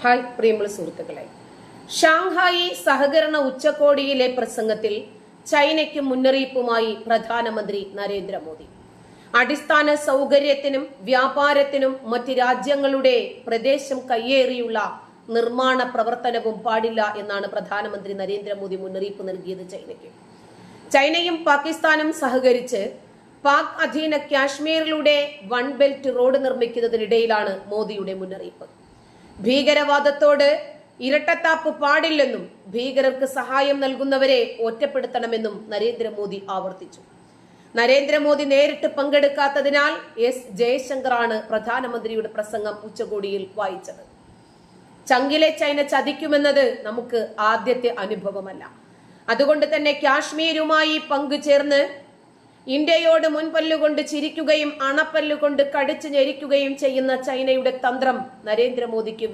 Hi പ്രിയമുള്ള സുഹൃത്തുക്കളെ, Shanghai സഹകരണ ഉച്ചകോടിയിലെ പ്രസംഗത്തിൽ ചൈനയ്ക്ക് മുന്നറിയിപ്പുമായി പ്രധാനമന്ത്രി നരേന്ദ്രമോദി. അടിസ്ഥാന സൗകര്യത്തിനും വ്യാപാരത്തിനും മറ്റ് രാജ്യങ്ങളുടെ പ്രദേശം കയ്യേറിയുള്ള നിർമ്മാണ പ്രവർത്തനവും പാടില്ല എന്നാണ് പ്രധാനമന്ത്രി നരേന്ദ്രമോദി മുന്നറിയിപ്പ് നൽകിയത്. ചൈനയും പാകിസ്ഥാനും സഹകരിച്ച് പാക് അധീന കാശ്മീരിലൂടെ വൺ ബെൽറ്റ് റോഡ് നിർമ്മിക്കുന്നതിനിടയിലാണ് മോദിയുടെ മുന്നറിയിപ്പ്. ഭീകരവാദത്തോട് ഇരട്ടത്താപ്പ് പാടില്ലെന്നും ഭീകരർക്ക് സഹായം നൽകുന്നവരെ ഒറ്റപ്പെടുത്തണമെന്നും നരേന്ദ്രമോദി ആവർത്തിച്ചു. നരേന്ദ്രമോദി നേരിട്ട് പങ്കെടുക്കാത്തതിനാൽ എസ് ജയശങ്കറാണ് പ്രധാനമന്ത്രിയുടെ പ്രസംഗം ഉച്ചകോടിയിൽ വായിച്ചത്. ചങ്കിലെ ചൈന ചതിക്കുമെന്നത് നമുക്ക് ആദ്യത്തെ അനുഭവമല്ല. അതുകൊണ്ട് തന്നെ കാശ്മീരുമായി പങ്കുചേർന്ന് ഇന്ത്യയോട് മുൻപല്ലുകൊണ്ട് ചിരിക്കുകയും അണപ്പല്ലുകൊണ്ട് കടിച്ചു ഞെരിക്കുകയും ചെയ്യുന്ന ചൈനയുടെ തന്ത്രം നരേന്ദ്രമോദിക്ക്